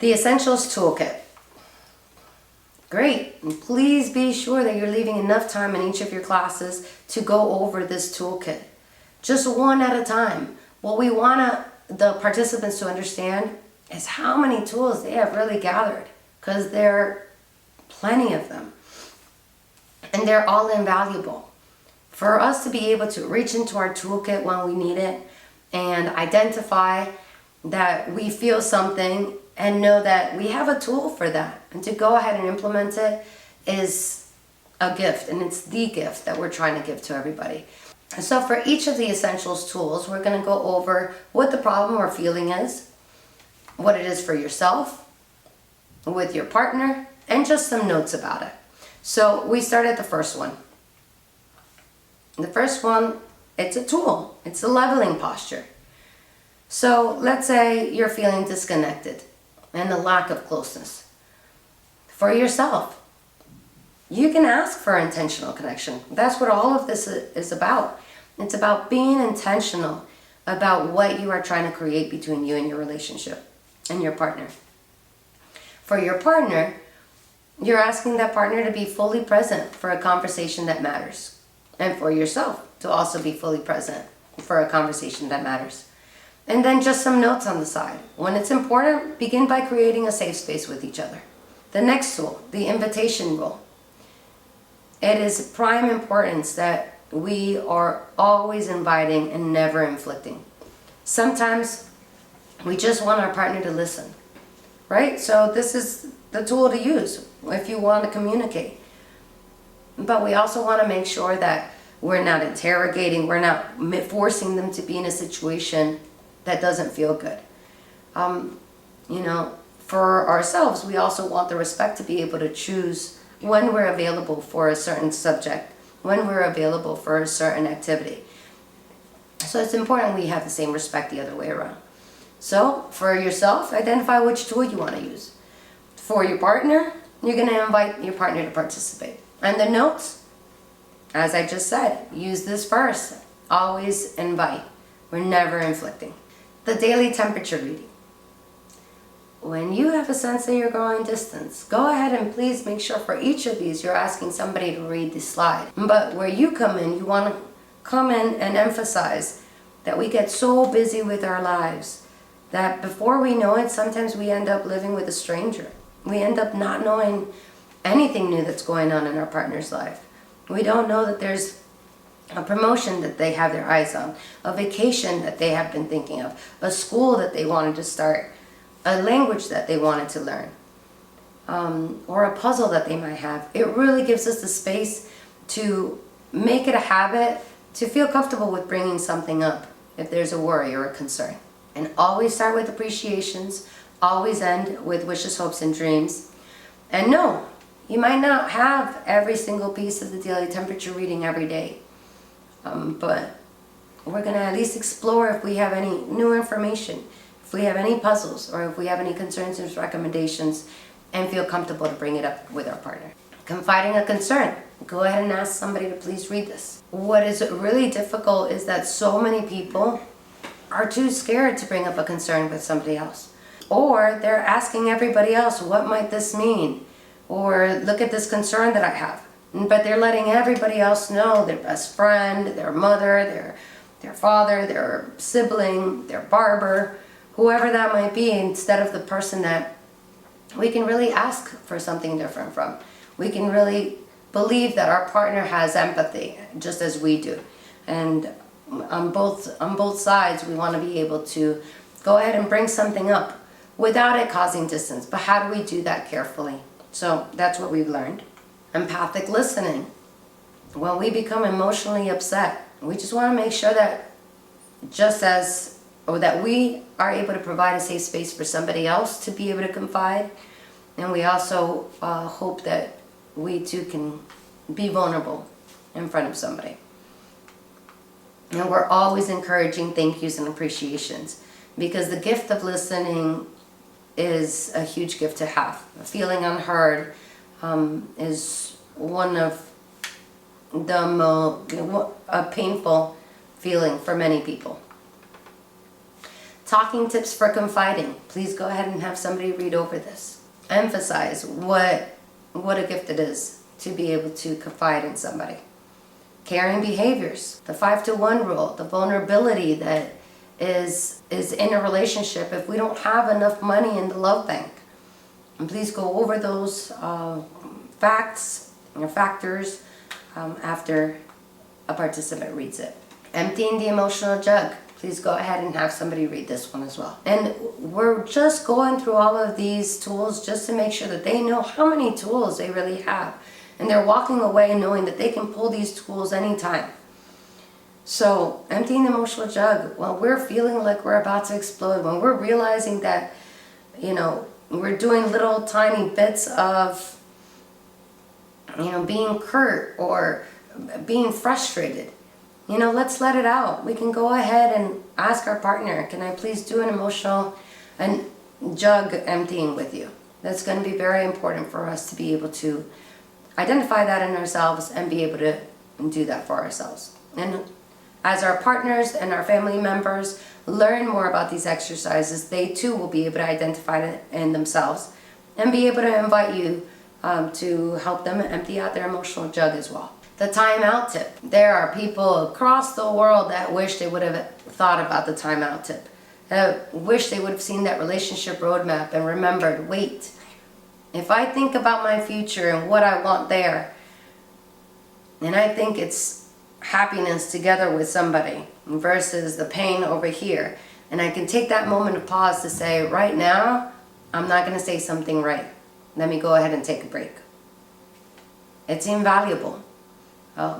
The Essentials Toolkit. Great. And please be sure that you're leaving enough time in each of your classes to go over this toolkit. Just one at a time. What we want the participants to understand is how many tools they have really gathered, because there are plenty of them. And they're all invaluable. For us to be able to reach into our toolkit when we need it and identify that we feel something and know that we have a tool for that, and to go ahead and implement it is a gift, and it's the gift that we're trying to give to everybody. So for each of the Essentials tools, we're going to go over what the problem or feeling is, what it is for yourself, with your partner, and just some notes about it. So we start at the first one. The first one, it's a tool. It's a leveling posture. So let's say you're feeling disconnected and a lack of closeness. For yourself, you can ask for intentional connection. That's what all of this is about. It's about being intentional about what you are trying to create between you and your relationship and your partner. For your partner, you're asking that partner to be fully present for a conversation that matters. And for yourself to also be fully present for a conversation that matters. And then just some notes on the side. When it's important, begin by creating a safe space with each other. The next tool, the invitation rule. It is prime importance that we are always inviting and never inflicting. Sometimes we just want our partner to listen, right? So this is the tool to use if you want to communicate. But we also want to make sure that we're not interrogating, we're not forcing them to be in a situation that doesn't feel good. For ourselves, we also want the respect to be able to choose when we're available for a certain subject, when we're available for a certain activity. So it's important we have the same respect the other way around. So for yourself, identify which tool you want to use. For your partner, you're going to invite your partner to participate. And the notes, as I just said, use this first. Always invite. We're never inflicting. The daily temperature reading. When you have a sense that you're growing distance, go ahead and please make sure for each of these you're asking somebody to read the slide. But where you come in, you want to come in and emphasize that we get so busy with our lives that before we know it, sometimes we end up living with a stranger. We end up not knowing anything new that's going on in our partner's life. We don't know that there's a promotion that they have their eyes on, a vacation that they have been thinking of, a school that they wanted to start, a language that they wanted to learn, or a puzzle that they might have. It really gives us the space to make it a habit to feel comfortable with bringing something up if there's a worry or a concern. And always start with appreciations, always end with wishes, hopes, and dreams. And no, you might not have every single piece of the daily temperature reading every day. But we're going to at least explore if we have any new information, if we have any puzzles, or if we have any concerns and recommendations, and feel comfortable to bring it up with our partner. Confiding a concern. Go ahead and ask somebody to please read this. What is really difficult is that so many people are too scared to bring up a concern with somebody else. Or they're asking everybody else, what might this mean? Or look at this concern that I have. But they're letting everybody else know, their best friend, their mother, their father, their sibling, their barber, whoever that might be, instead of the person that we can really ask for something different from. We can really believe that our partner has empathy, just as we do. And on both sides, we want to be able to go ahead and bring something up without it causing distance. But how do we do that carefully? So that's what we've learned. Empathic listening. When we become emotionally upset, we just want to make sure that that we are able to provide a safe space for somebody else to be able to confide. And we also hope that we too can be vulnerable in front of somebody. And we're always encouraging thank yous and appreciations, because the gift of listening is a huge gift to have. Feeling unheard is one of a painful feeling for many people. Talking tips for confiding. Please go ahead and have somebody read over this. Emphasize what a gift it is to be able to confide in somebody. Caring behaviors, the 5-to-1 rule, the vulnerability that is in a relationship if we don't have enough money in the love bank. And please go over those facts or factors after a participant reads it. Emptying the emotional jug. Please go ahead and have somebody read this one as well. And we're just going through all of these tools just to make sure that they know how many tools they really have. And they're walking away knowing that they can pull these tools anytime. So, emptying the emotional jug, when we're feeling like we're about to explode, when we're realizing that, we're doing little tiny bits of, being curt or being frustrated, let's let it out. We can go ahead and ask our partner, can I please do an emotional jug emptying with you? That's going to be very important for us to be able to identify that in ourselves and be able to do that for ourselves. And as our partners and our family members learn more about these exercises, they too will be able to identify it in themselves and be able to invite you to help them empty out their emotional jug as well. The timeout tip. There are people across the world that wish they would have thought about the timeout tip. Wish they would have seen that relationship roadmap and remembered, wait, if I think about my future and what I want there, and I think it's happiness together with somebody versus the pain over here, and I can take that moment of pause to say, right now, I'm not going to say something right. Let me go ahead and take a break. It's invaluable.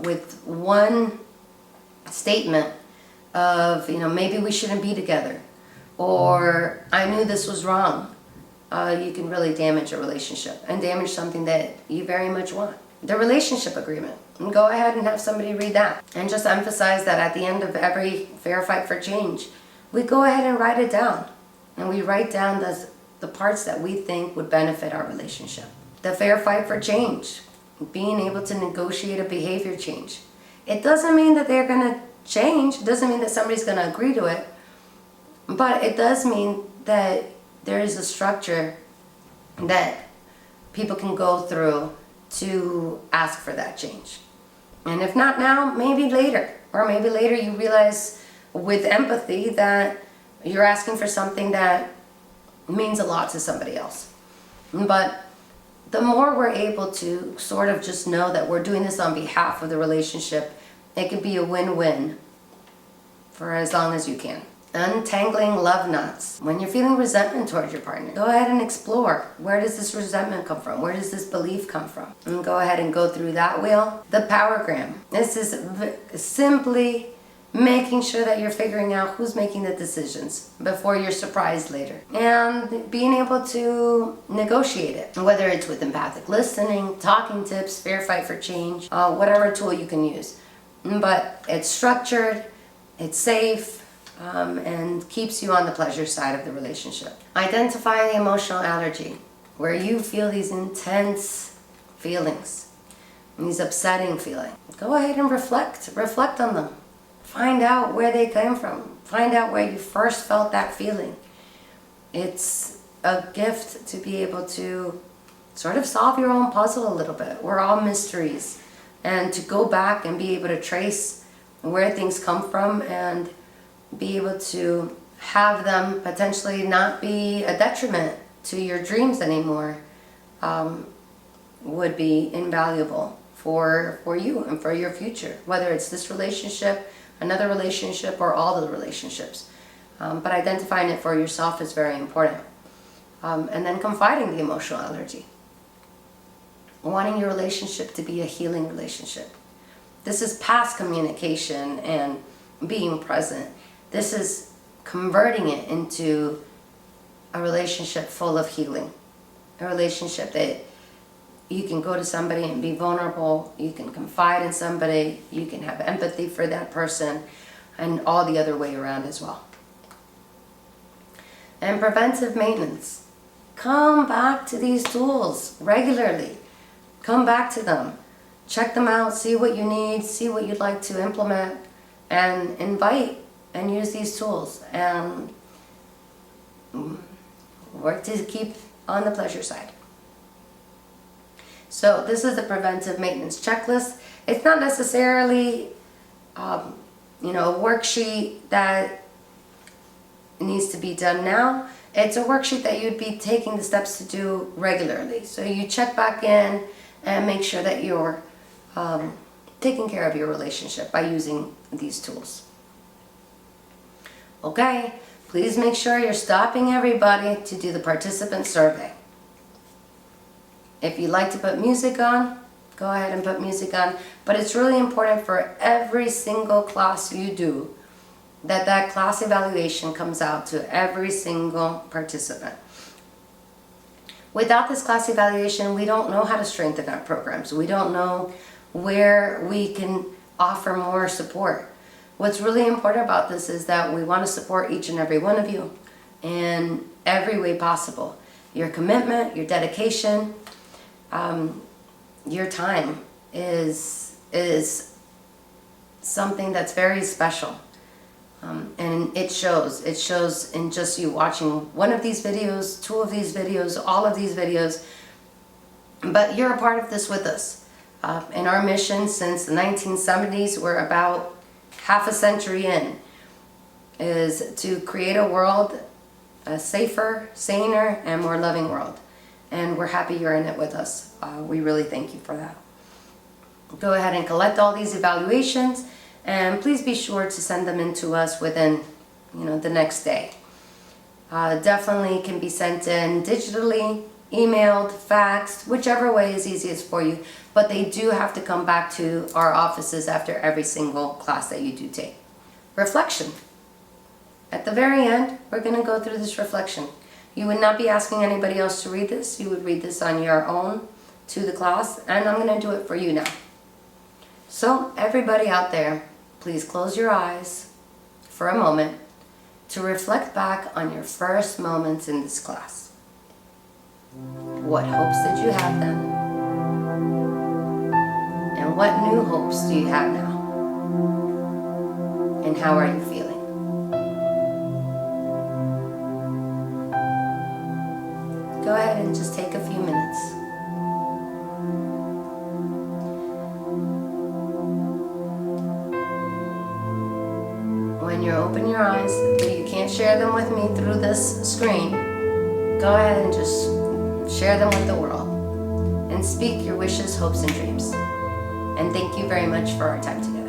With one statement of, maybe we shouldn't be together, or I knew this was wrong, you can really damage a relationship and damage something that you very much want. The relationship agreement. And go ahead and have somebody read that. And just emphasize that at the end of every fair fight for change, we go ahead and write it down. And we write down the parts that we think would benefit our relationship. The fair fight for change. Being able to negotiate a behavior change. It doesn't mean that they're going to change. It doesn't mean that somebody's going to agree to it. But it does mean that there is a structure that people can go through to ask for that change. And if not now, maybe later. Or maybe later you realize with empathy that you're asking for something that means a lot to somebody else. But the more we're able to sort of just know that we're doing this on behalf of the relationship, it can be a win-win for as long as you can. Untangling love knots. When you're feeling resentment towards your partner, go ahead and explore. Where does this resentment come from? Where does this belief come from? And go ahead and go through that wheel. The powergram. This is simply making sure that you're figuring out who's making the decisions before you're surprised later. And being able to negotiate it. Whether it's with empathic listening, talking tips, fair fight for change, whatever tool you can use. But it's structured, it's safe, and keeps you on the pleasure side of the relationship. Identify the emotional allergy, where you feel these intense feelings, these upsetting feelings. Go ahead and reflect on them. Find out where they came from. Find out where you first felt that feeling. It's a gift to be able to sort of solve your own puzzle a little bit. We're all mysteries. And to go back and be able to trace where things come from and be able to have them potentially not be a detriment to your dreams anymore would be invaluable for you and for your future, whether it's this relationship, another relationship, or all of the relationships. But identifying it for yourself is very important. And then confiding the emotional allergy. Wanting your relationship to be a healing relationship. This is past communication and being present. This is converting it into a relationship full of healing. A relationship that you can go to somebody and be vulnerable. You can confide in somebody. You can have empathy for that person. And all the other way around as well. And preventive maintenance. Come back to these tools regularly. Come back to them. Check them out. See what you need. See what you'd like to implement. And invite and use these tools. And work to keep on the pleasure side. So this is the preventive maintenance checklist. It's not necessarily, a worksheet that needs to be done now. It's a worksheet that you'd be taking the steps to do regularly. So you check back in and make sure that you're taking care of your relationship by using these tools. Okay, please make sure you're stopping everybody to do the participant survey. If you'd like to put music on, go ahead and put music on. But it's really important for every single class you do that class evaluation comes out to every single participant. Without this class evaluation, we don't know how to strengthen our programs. We don't know where we can offer more support. What's really important about this is that we want to support each and every one of you in every way possible. Your commitment, your dedication, your time is something that's very special. And it shows in just you watching one of these videos, two of these videos, all of these videos. But you're a part of this with us. And our mission since the 1970s, we're about half a century in, is to create a world, a safer, saner, and more loving world. And we're happy you're in it with us. We really thank you for that. Go ahead and collect all these evaluations, and please be sure to send them in to us within, the next day. Definitely can be sent in digitally, emailed, faxed, whichever way is easiest for you. But they do have to come back to our offices after every single class that you do take. Reflection. At the very end, we're going to go through this reflection. You would not be asking anybody else to read this. You would read this on your own to the class, and I'm going to do it for you now. So everybody out there, please close your eyes for a moment to reflect back on your first moments in this class. What hopes did you have then? And what new hopes do you have now? And how are you feeling? Go ahead and just take a few minutes. When you open your eyes, if you can't share them with me through this screen, go ahead and just share them with the world and speak your wishes, hopes, and dreams. And thank you very much for our time together.